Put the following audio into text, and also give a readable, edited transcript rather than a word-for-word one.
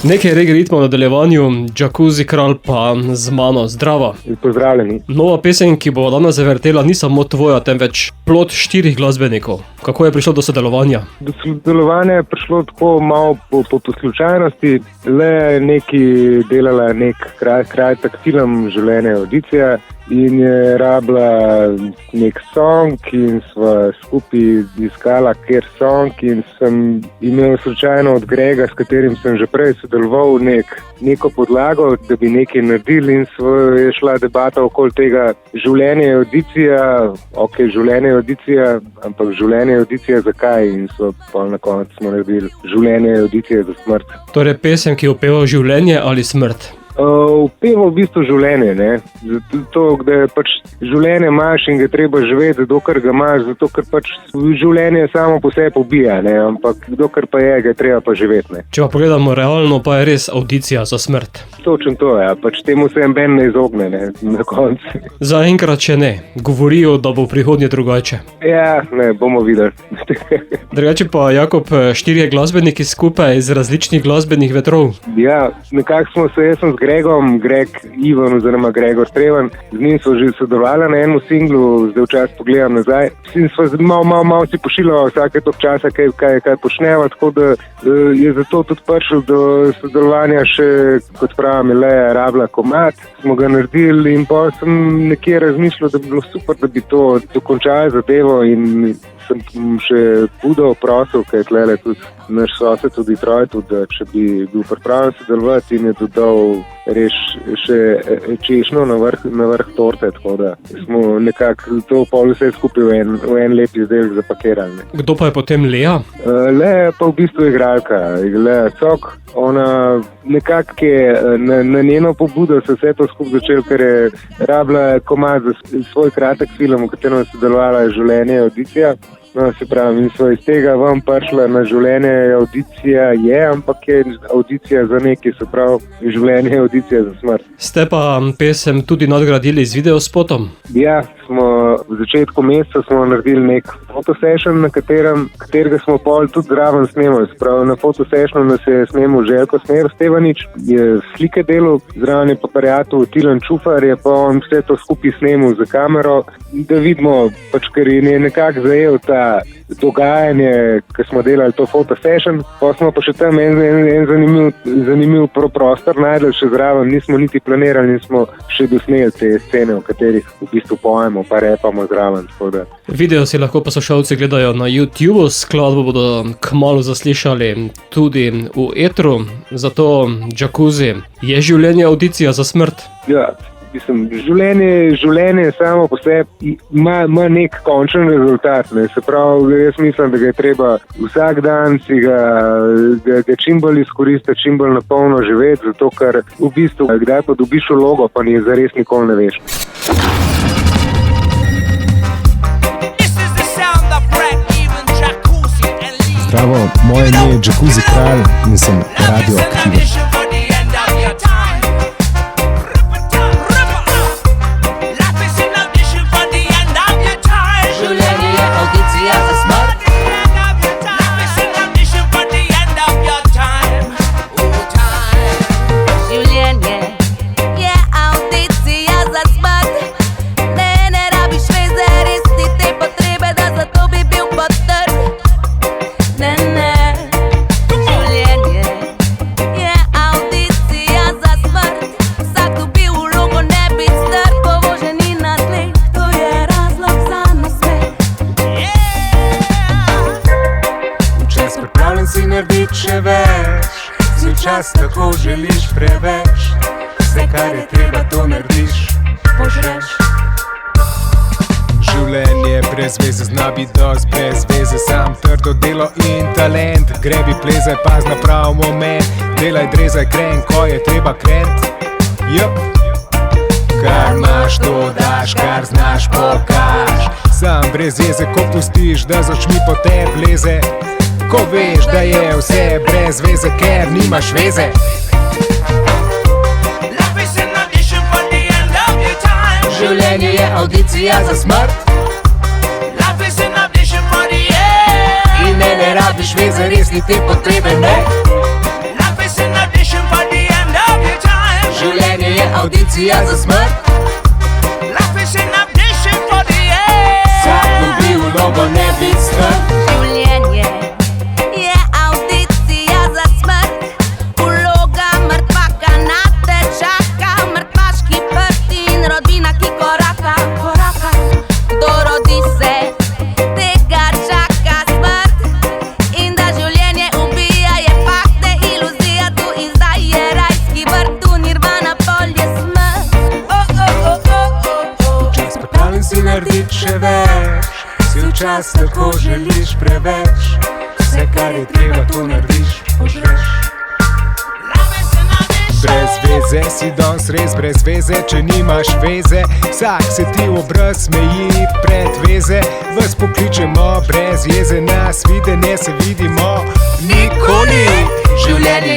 Nekaj reggae ritma v nadaljevanju, Jacuzzi Kralj pa z mano, zdravo. Pozdravljeni. Nova pesem, ki bo danes zavrtela, ni samo tvoja, temveč plod 4 glasbenikov. Kako je prišlo do sodelovanja? Do sodelovanja je prišlo tako malo po slučajnosti, le neki delala nek kratek film Življenje je audicija in je rabila nek song in sva skupaj iskala kjer song in sem imel slučajno od Grega, s katerim sem že prej sodeloval, neko podlago, da bi nekaj naredili in je šla debata okoli tega Življenje je audicija, Življenje je audicija, ampak Življenje je audicija zakaj in na koncu smo naredili Življenje je audicija za smrt. Torej pesem, ki opeva življenje ali smrt? Upeva v bistvu življenje, ne. Zato, da pač življenje imaš in ga treba živeti, dokler ga imaš, zato ker pač življenje samo po sebi ubija, ne, ampak dokler pa je, ga treba pa živeti, ne. Če pa pogledamo realno, pa je res audicija za smrt. Točno to, ja, pač temu se en ne izogne, ne, na koncu. Zaenkrat še ne, govorijo, da bo v prihodnje drugače. Ja, ne, bomo videli. Drugače pa, Jakob, 4 glasbeniki skupaj iz različnih glasbenih vetrov. Ja, nekako jaz sem z Gregom, Ivan oziroma Gregor Treven, z njim smo že sodelovali na enem singlu, zdaj včasih pogledam nazaj. In smo malo si pošiljali vsake tok časa, kaj počneva, tako da je zato tudi prišel do sodelovanja še, kot pravim, Leja rabila komad, smo ga naredili in pa sem nekje razmišljal, da bi bilo super, da bi to dokončali zadevo in sem še Budo prosil, kaj je tlele tudi naš sosed v Detroitu, da če bi bil pripravljen sodelovati in je dodal res še češnjo na vrh torte, tako da smo nekako to pol vse skupaj v en lep izdelek zapakirali. Kdo pa je potem Leja? Leja pa v bistvu igralka, Leja Cok. Ona nekako je na njeno pobudo se vse to skupaj začel, ker je rabila komad za svoj kratek film, v katerem je sodelovala Življenje je audicija. No, se pravi, in so iz tega vam prišla na Življenje je audicija, ampak je audicija za nekaj, se pravi, Življenje je audicija za smrt. Ste pa pesem tudi nadgradili z videospotom? Ja, v začetku meseca smo naredili nek fotosession, na katerega smo pol tudi zraven snemali. Se pravi, na fotosessionu nas je snemal Željko Stevanič, je slike delal, zraven je pa prijatelj Tilen Čufar, je pa on vse to skupaj snemal za kamero, da vidimo, pač ker je nekako zajel ta dogajanje, ko smo delali to fotosession, pa smo pa še tam en zanimiv prostor najdel še zraven, nismo niti planirali in smo še dosneli te scene, v katerih v bistvu pojemo, pa repamo zraven. Video si lahko poslušalci gledajo na YouTube, skladbo bodo kmalu zaslišali tudi v etru, zato Jacuzzi, je življenje audicija za smrt? Ja. Življenje samo po sebi ima nek končen rezultat, ne. Se pravi, jaz mislim, da ga je treba vsak dan si ga čim bolj izkoristiti, čim bolj napolno živeti, zato ker v bistvu, kdaj pa dobiš vlogo, pa ni zares nikoli ne veš. Zdravo, moje ime je Jacuzzi Kralj in sem radioaktiven. Še več, si včas tako želiš preveč, vse kar je treba to narediš, požreš. Življenje brez veze zna biti dosti brez veze, sam trdo delo in talent, grebi plezaj, paz na prav moment, delaj, drezaj, kren, ko je treba krent. Kar imaš, to daš, kar znaš, pokaž, sam brez veze, ko pustiš, da z očmi po tebi leze. Ko veš, da je vse brez veze, ker nimaš veze. Življenje je audicija za smrt. In ne rabiš veze, res ni te potrebe, ne. audicija za smrt. Life is an audition for the air. Vsak dobi vlogo, ne biti strah. Življenje je audicija za smrt. Vloga mrtvaka na te čaka. Mrtvaški prt in rodbina, ki koraka. Kdo rodi se, tega čaka smrt. In da življenje ubija, je fakt, ne iluzija. Tu in zdaj je rajski vrt, tu nirvana, polje smrt. Čas pripravljen si naredit še več. Si včas tako želiš preveč. Vse, kar je treba, to narediš, požreš. Life is an audition. Brez veze si danes res brez veze, če nimaš veze. Vsak se ti v obraz smeji pred veze. Vas pokličemo brez jeze, nas videnje se vidimo nikoli. Življenje